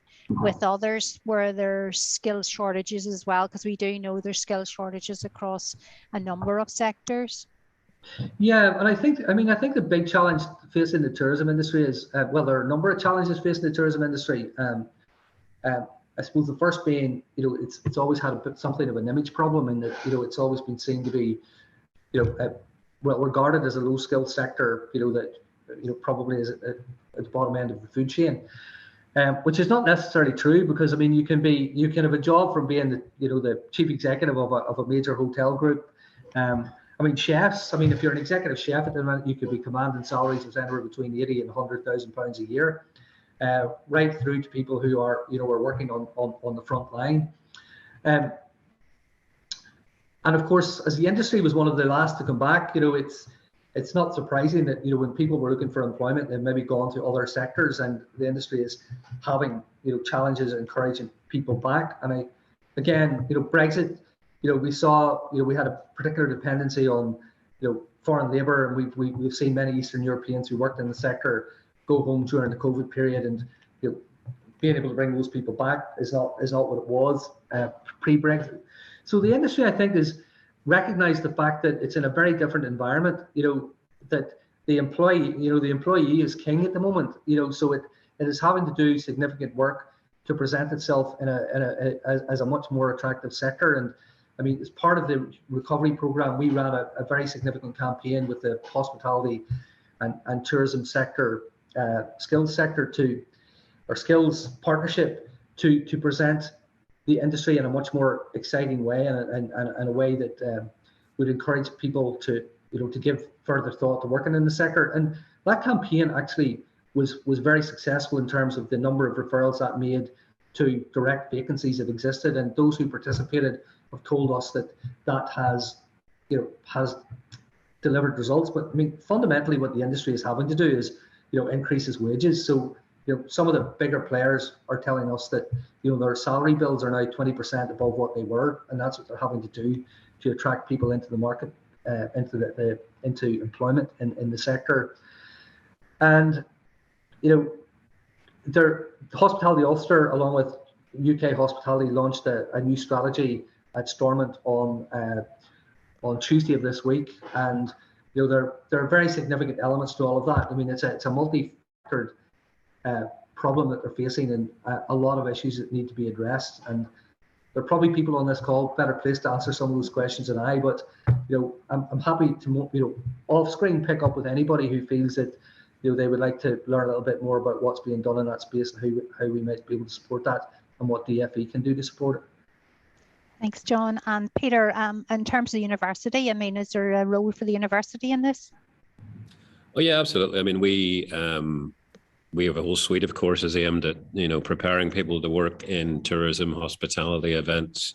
others where there's skills shortages as well, because we do know there's skills shortages across a number of sectors. Yeah, and I think the big challenge facing the tourism industry is, well, there are a number of challenges facing the tourism industry. I suppose the first being, it's always had something of an image problem, in that, it's always been seen to be, well regarded as a low skill sector, that, probably is at the bottom end of the food chain. Which is not necessarily true, because you can have a job from being the chief executive of a major hotel group. Chefs. If you're an executive chef at the moment, you could be commanding salaries of anywhere between 80 and 100,000 pounds a year, right through to people who are working on the front line. And of course, as the industry was one of the last to come back, it's not surprising that when people were looking for employment, they've maybe gone to other sectors, and the industry is having challenges encouraging people back. And again, Brexit, we saw we had a particular dependency on foreign labour, and we've seen many Eastern Europeans who worked in the sector go home during the COVID period, and being able to bring those people back is not what it was pre-Brexit. So the industry, I think, is recognize the fact that it's in a very different environment, that the employee is king at the moment, so it is having to do significant work to present itself as a much more attractive sector. And as part of the recovery program, we ran a very significant campaign with the hospitality and tourism sector, skills partnership to present the industry in a much more exciting way, and a way that would encourage people to give further thought to working in the sector. And that campaign actually was very successful in terms of the number of referrals that made to direct vacancies that existed, and those who participated have told us that has delivered results. But fundamentally, what the industry is having to do is increase its wages. So some of the bigger players are telling us that their salary bills are now 20% above what they were, and that's what they're having to do to attract people into the market, into employment in the sector. And Hospitality Ulster, along with UK Hospitality, launched a new strategy at Stormont on Tuesday of this week, and there are very significant elements to all of that. I mean, it's a multi-factored problem that they're facing, and a lot of issues that need to be addressed. And there are probably people on this call better placed to answer some of those questions than I. But I'm happy to off screen pick up with anybody who feels that they would like to learn a little bit more about what's being done in that space and how we might be able to support that and what DFE can do to support it. Thanks, John. And Peter, in terms of the university, I mean, is there a role for the university in this? Oh yeah, absolutely. I mean, we have a whole suite of courses aimed at preparing people to work in tourism, hospitality, events,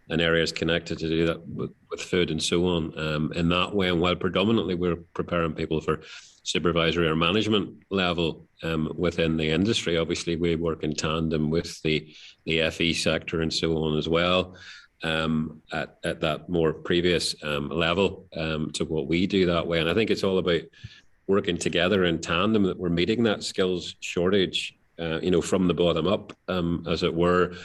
and areas connected to do that with food and so on. In that way, and while predominantly we're preparing people for supervisory or management level within the industry, obviously we work in tandem with the FE sector and so on as well. At that more previous level to what we do that way. And I think it's all about working together in tandem that we're meeting that skills shortage, from the bottom up, as it were.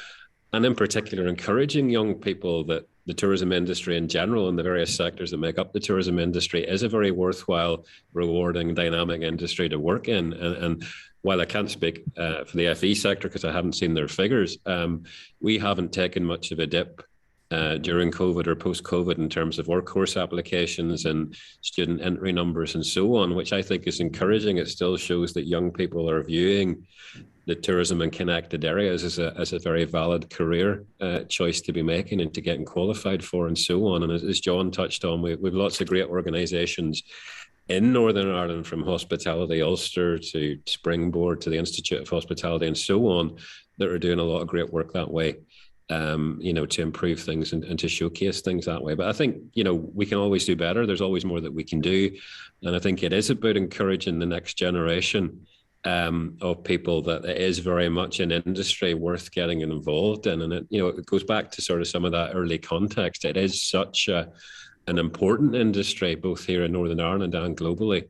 And in particular, encouraging young people that the tourism industry in general and the various sectors that make up the tourism industry is a very worthwhile, rewarding, dynamic industry to work in. And while I can't speak for the FE sector because I haven't seen their figures, we haven't taken much of a dip during COVID or post-COVID in terms of workforce applications and student entry numbers and so on, which I think is encouraging. It still shows that young people are viewing the tourism and connected areas as a very valid career choice to be making and to getting qualified for and so on. And as John touched on, we've lots of great organisations in Northern Ireland, from Hospitality Ulster to Springboard to the Institute of Hospitality and so on, that are doing a lot of great work that way. To improve things and to showcase things that way. But I think, we can always do better. There's always more that we can do. And I think it is about encouraging the next generation of people that it is very much an industry worth getting involved in. And it goes back to sort of some of that early context. It is such an important industry, both here in Northern Ireland and globally,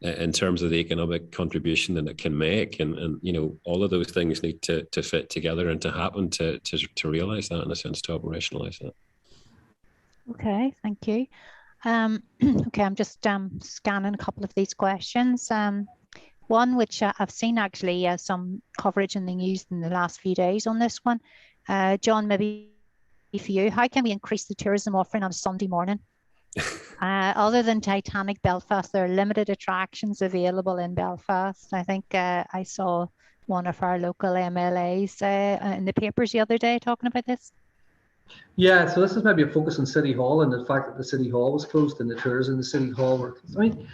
in terms of the economic contribution that it can make. And all of those things need to fit together and to happen to realise that, in a sense, to operationalise that. Okay, thank you. Okay, I'm just scanning a couple of these questions. One which I've seen actually some coverage in the news in the last few days on this one. John, maybe for you, how can we increase the tourism offering on a Sunday morning? Other than Titanic Belfast, there are limited attractions available in Belfast. I think I saw one of our local MLAs in the papers the other day talking about this. Yeah, so this is maybe a focus on City Hall and the fact that the City Hall was closed and the tours in the City Hall were. I mean,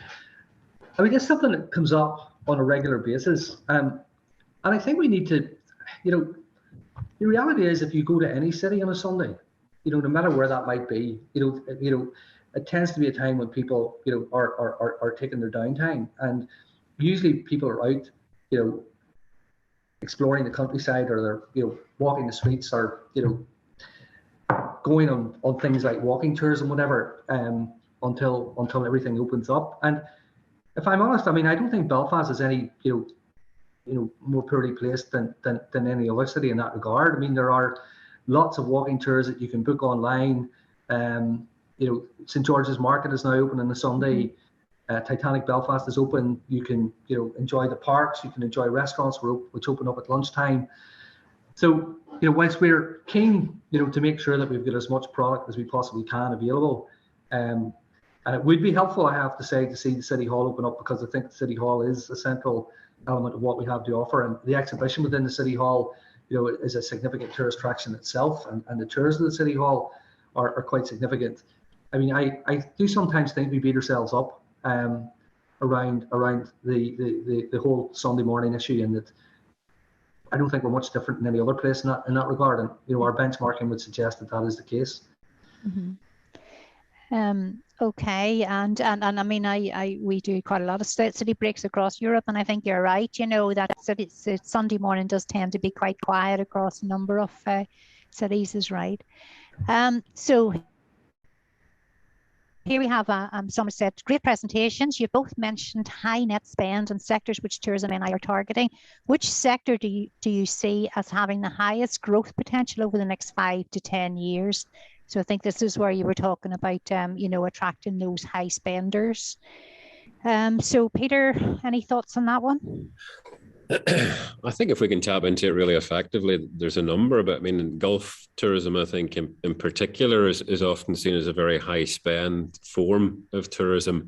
it's something that comes up on a regular basis, and I think we need to, the reality is, if you go to any city on a Sunday, no matter where that might be, it tends to be a time when people, are taking their downtime, and usually people are out, exploring the countryside, or they're, walking the streets, or going on things like walking tours and whatever, until everything opens up. And if I'm honest, I mean, I don't think Belfast is any, more poorly placed than any other city in that regard. I mean, there are lots of walking tours that you can book online. St. George's Market is now open on a Sunday. Titanic Belfast is open. You can, enjoy the parks. You can enjoy restaurants which open up at lunchtime. So, whilst we're keen, to make sure that we've got as much product as we possibly can available, and it would be helpful, I have to say, to see the City Hall open up, because I think the City Hall is a central element of what we have to offer, and the exhibition within the City Hall, is a significant tourist attraction itself, and the tours of the City Hall are quite significant. I mean, I do sometimes think we beat ourselves up around the whole Sunday morning issue, and that I don't think we're much different than any other place in that regard, and our benchmarking would suggest that is the case. Mm-hmm. Okay, and I mean, we do quite a lot of city breaks across Europe, and I think you're right. That Sunday morning does tend to be quite quiet across a number of cities, is right. So here we have someone said, great presentations. You both mentioned high net spend and sectors which tourism and I are targeting. Which sector do you see as having the highest growth potential over the next 5 to 10 years? So I think this is where you were talking about, you know, attracting those high spenders. So Peter, any thoughts on that one? I think if we can tap into it really effectively, there's a number, but I mean, Gulf tourism, I think in particular, is often seen as a very high spend form of tourism.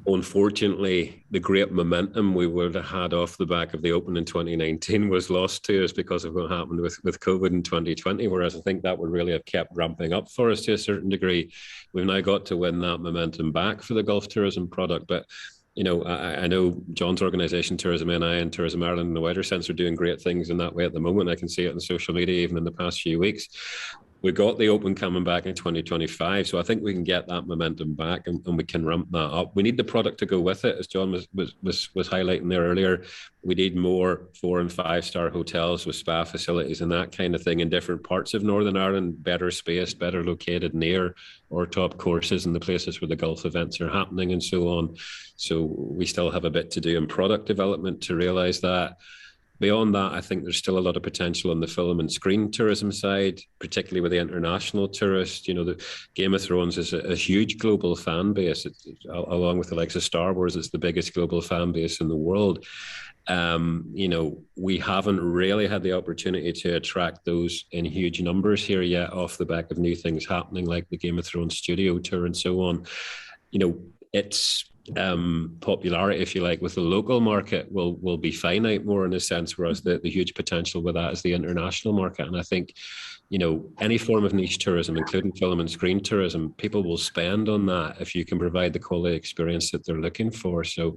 Unfortunately, the great momentum we would have had off the back of the Open in 2019 was lost to us because of what happened with COVID in 2020, whereas I think that would really have kept ramping up for us to a certain degree. We've now got to win that momentum back for the Gulf tourism product, but you know, I know John's organisation, Tourism NI and Tourism Ireland in the wider sense are doing great things in that way at the moment. I can see it on social media even in the past few weeks. We got the Open coming back in 2025, so I think we can get that momentum back and we can ramp that up. We need the product to go with it, as John was highlighting there earlier. We need more 4- and 5-star hotels with spa facilities and that kind of thing in different parts of Northern Ireland, better spaced, better located near our top courses and the places where the Gulf events are happening and so on. So we still have a bit to do in product development to realise that. Beyond that, I think there's still a lot of potential on the film and screen tourism side, particularly with the international tourist. You know, the Game of Thrones is a huge global fan base. Along with the likes of Star Wars, it's the biggest global fan base in the world. You know, we haven't really had the opportunity to attract those in huge numbers here yet off the back of new things happening like the Game of Thrones studio tour and so on. You know, it's popularity, if you like, with the local market will be finite more in a sense, whereas the huge potential with that is the international market. And I think, you know, any form of niche tourism, including film and screen tourism, people will spend on that if you can provide the quality experience that they're looking for. So,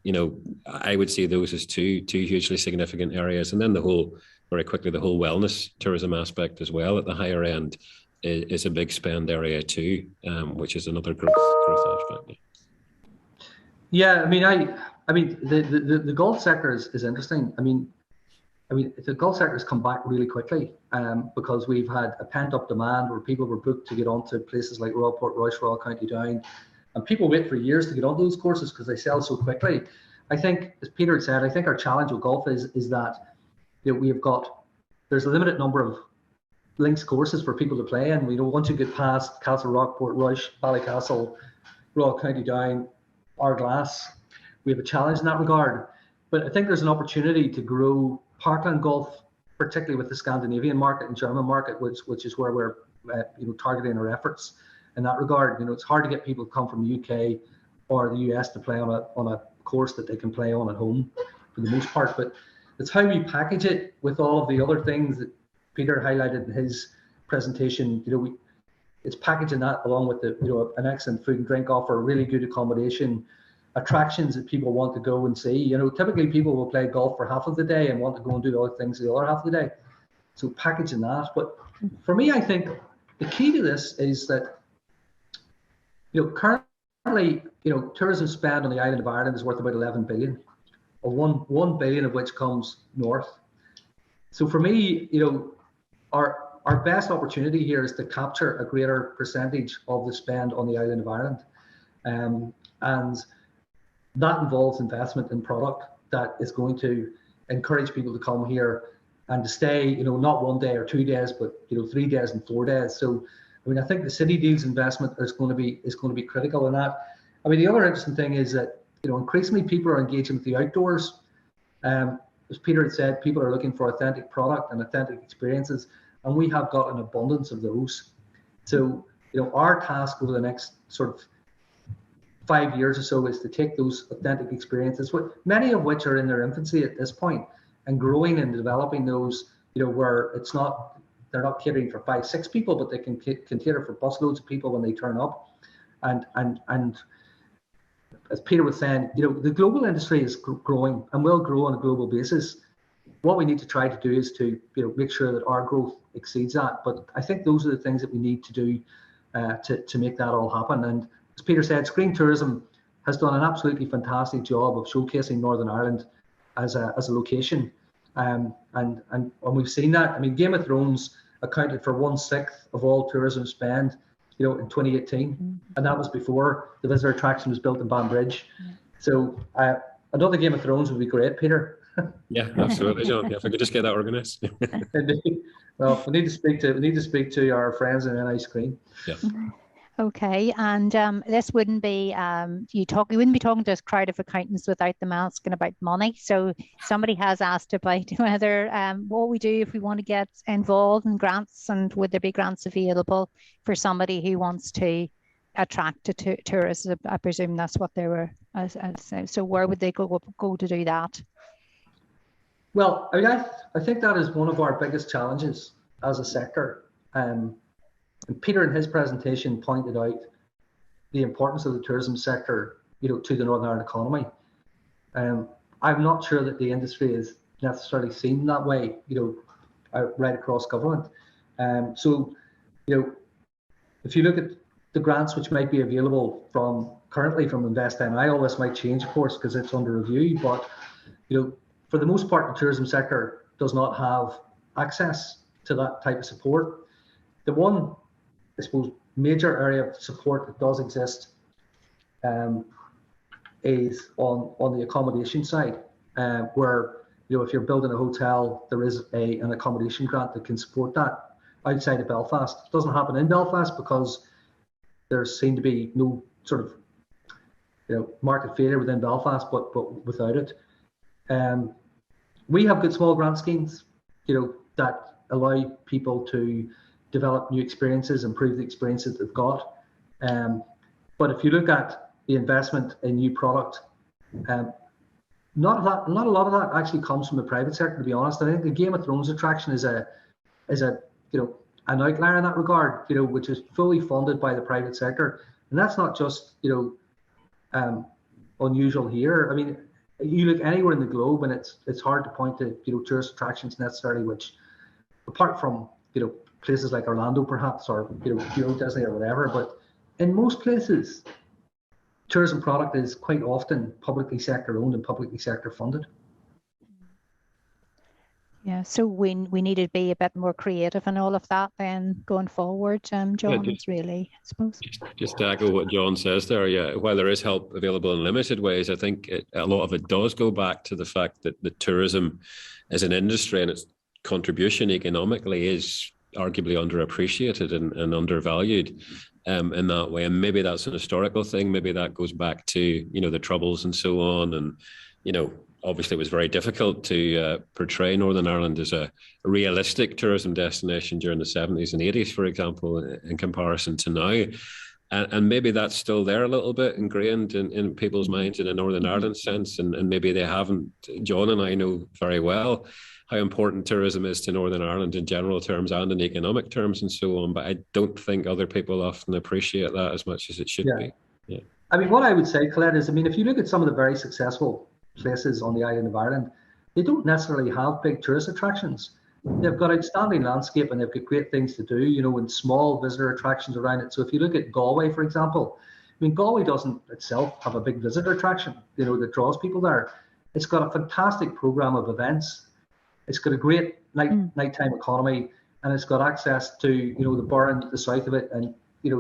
you know, I would see those as two hugely significant areas. And then the whole wellness tourism aspect as well at the higher end is a big spend area too, which is another growth aspect. Yeah, I mean, the Gulf sector is interesting. I mean, the Gulf sector has come back really quickly because we've had a pent-up demand where people were booked to get onto places like Royal Portrush, Royal County Down, and people wait for years to get onto those courses because they sell so quickly. I think, as Peter had said, I think our challenge with Gulf is that, you know, there's a limited number of links courses for people to play in. We don't want to get past Castle Rock, Portrush, Ballycastle, Royal County Down, Ardglass. We have a challenge in that regard, but I think there's an opportunity to grow Parkland Gulf, particularly with the Scandinavian market and German market, which is where we're targeting our efforts in that regard. You know, it's hard to get people to come from the UK or the US to play on a course that they can play on at home for the most part, but it's how we package it with all of the other things that Peter highlighted in his presentation. You know, it's packaging that along with an excellent food and drink offer, really good accommodation, attractions that people want to go and see. You know, typically people will play golf for half of the day and want to go and do other things the other half of the day. So packaging that. But for me, I think the key to this is that, you know, currently, you know, tourism spend on the island of Ireland is worth about 11 billion, or 1 billion of which comes north. So for me, you know, our best opportunity here is to capture a greater percentage of the spend on the island of Ireland. And that involves investment in product that is going to encourage people to come here and to stay, you know, not 1 day or 2 days, but, you know, 3 days and 4 days. So, I mean, I think the City Deals investment is going to be critical in that. I mean, the other interesting thing is that, you know, increasingly people are engaging with the outdoors. As Peter had said, people are looking for authentic product and authentic experiences, and we have got an abundance of those. So, you know, our task over the next sort of 5 years or so is to take those authentic experiences, many of which are in their infancy at this point, and growing and developing those, you know, where they're not catering for 5-6 people, but they can cater for busloads of people when they turn up. And as Peter was saying, you know, the global industry is growing and will grow on a global basis. What we need to try to do is to, you know, make sure that our growth exceeds that. But I think those are the things that we need to do to make that all happen. And as Peter said, Screen Tourism has done an absolutely fantastic job of showcasing Northern Ireland as a location. And we've seen that. I mean, Game of Thrones accounted for 1/6 of all tourism spend you know, in 2018, and that was before the visitor attraction was built in Banbridge. So another Game of Thrones would be great, Peter. Yeah, absolutely, John. Yeah, if I could just get that organised. Well, we need to speak to our friends in NI Screen. Yeah. Okay, and this wouldn't be you wouldn't be talking to a crowd of accountants without them asking about money. So somebody has asked about whether what we do if we want to get involved in grants, and would there be grants available for somebody who wants to attract tourists? I presume that's what they were. So where would they go to do that? Well, I mean, I think that is one of our biggest challenges as a sector. And Peter, in his presentation, pointed out the importance of the tourism sector, you know, to the Northern Ireland economy. I'm not sure that the industry is necessarily seen that way, you know, right across government. So, you know, if you look at the grants which might be available currently from Invest NI, all this might change, of course, because it's under review. But, you know, for the most part, the tourism sector does not have access to that type of support. The one, I suppose, major area of support that does exist is on the accommodation side, where, you know, if you're building a hotel, there is an accommodation grant that can support that outside of Belfast. It doesn't happen in Belfast because there seemed to be no sort of, you know, market failure within Belfast, but without it. We have good small grant schemes, you know, that allow people to develop new experiences, improve the experiences they've got. But if you look at the investment in new product, not a lot of that actually comes from the private sector, to be honest. I think the Game of Thrones attraction is a you know, an outlier in that regard, you know, which is fully funded by the private sector, and that's not just, you know, unusual here. I mean, you look anywhere in the globe, and it's hard to point to, you know, tourist attractions necessarily, which, apart from, you know, places like Orlando perhaps, or, you know, Euro Disney or whatever, but in most places, tourism product is quite often publicly sector owned and publicly sector funded. Yeah, so we need to be a bit more creative and all of that then going forward, John, it's really, I suppose. Just to echo what John says there, yeah, while there is help available in limited ways, I think a lot of it does go back to the fact that the tourism as an industry and its contribution economically is arguably underappreciated and undervalued in that way. And maybe that's an historical thing. Maybe that goes back to, you know, the Troubles and so on. And, you know, obviously it was very difficult to portray Northern Ireland as a realistic tourism destination during the 70s and 80s, for example, in comparison to now. And maybe that's still there a little bit ingrained in people's minds in a Northern Ireland sense. And maybe they haven't. John and I know very well how important tourism is to Northern Ireland in general terms and in economic terms and so on. But I don't think other people often appreciate that as much as it should be. Yeah. I mean, what I would say, Colette, is, I mean, if you look at some of the very successful places on the island of Ireland, they don't necessarily have big tourist attractions. They've got outstanding landscape and they've got great things to do, you know, and small visitor attractions around it. So if you look at Galway, for example, I mean, Galway doesn't itself have a big visitor attraction, you know, that draws people there. It's got a fantastic program of events. It's got a great nighttime economy, and it's got access to, you know, the Burren to the south of it, and, you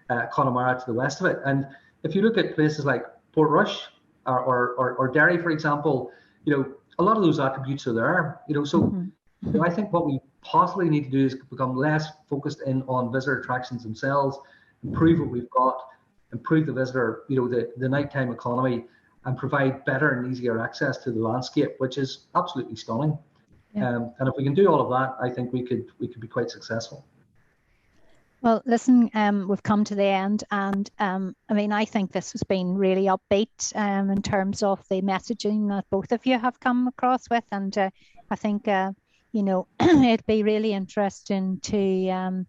know, Connemara to the west of it. And if you look at places like Portrush or Derry, for example, you know, a lot of those attributes are there, you know. So you know, I think what we possibly need to do is become less focused in on visitor attractions themselves, improve what we've got, improve the visitor, you know, the nighttime economy, and provide better and easier access to the landscape, which is absolutely stunning. Yeah. And if we can do all of that, I think we could be quite successful. Well, listen, we've come to the end, and I mean, I think this has been really upbeat in terms of the messaging that both of you have come across with, and I think you know, it'd be really interesting to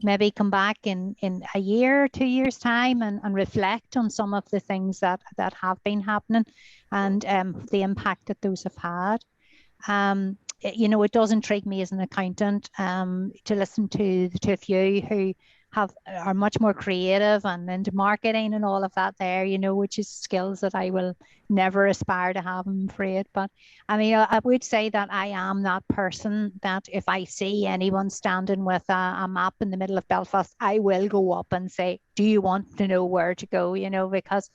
maybe come back in a year or 2 years' time and reflect on some of the things that have been happening and the impact that those have had. You know, it does intrigue me as an accountant to listen to the two of you who are much more creative and into marketing and all of that there, you know, which is skills that I will never aspire to have, I'm afraid. But I mean, I would say that I am that person that if I see anyone standing with a map in the middle of Belfast, I will go up and say, do you want to know where to go? You know, because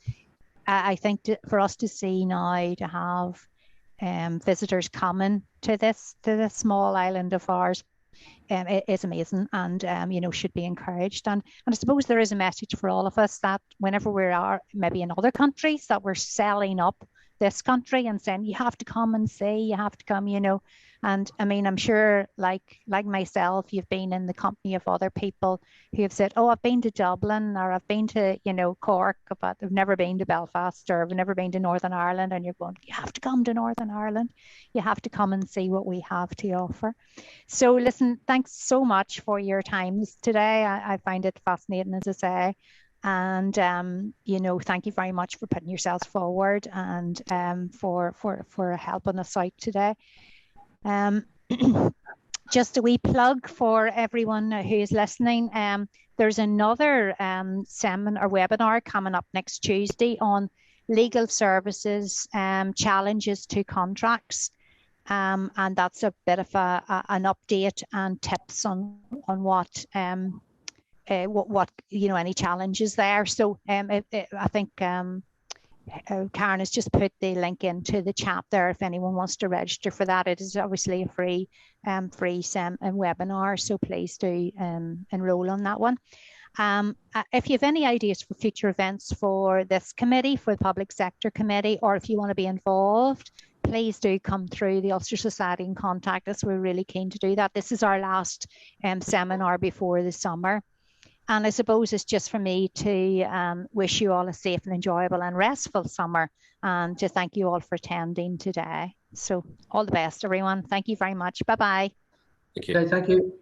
I think for us to see now, to have visitors coming to this small island of ours, it is amazing, and you know, should be encouraged. And I suppose there is a message for all of us that whenever we are maybe in other countries, that we're selling up this country and saying you have to come and see, you have to come, you know. And I mean, I'm sure like myself, you've been in the company of other people who have said, oh, I've been to Dublin, or I've been to, you know, Cork, but I've never been to Belfast, or I've never been to Northern Ireland. And you're going, you have to come to Northern Ireland. You have to come and see what we have to offer. So listen, thanks so much for your time today. I find it fascinating, as I say. And you know, thank you very much for putting yourselves forward and for helping us out today. Just a wee plug for everyone who's listening. There's another seminar or webinar coming up next Tuesday on legal services challenges to contracts, and that's a bit of an update and tips on what you know, any challenges there. So I think Karen has just put the link into the chat there if anyone wants to register for that. It is obviously a free webinar, so please do enroll on that one. If you have any ideas for future events for this committee, for the Public Sector Committee, or if you want to be involved, please do come through the Ulster Society and contact us. We're really keen to do that. This is our last seminar before the summer. And I suppose it's just for me to wish you all a safe and enjoyable and restful summer, and to thank you all for attending today. So all the best, everyone. Thank you very much. Bye-bye. Thank you. Okay, thank you.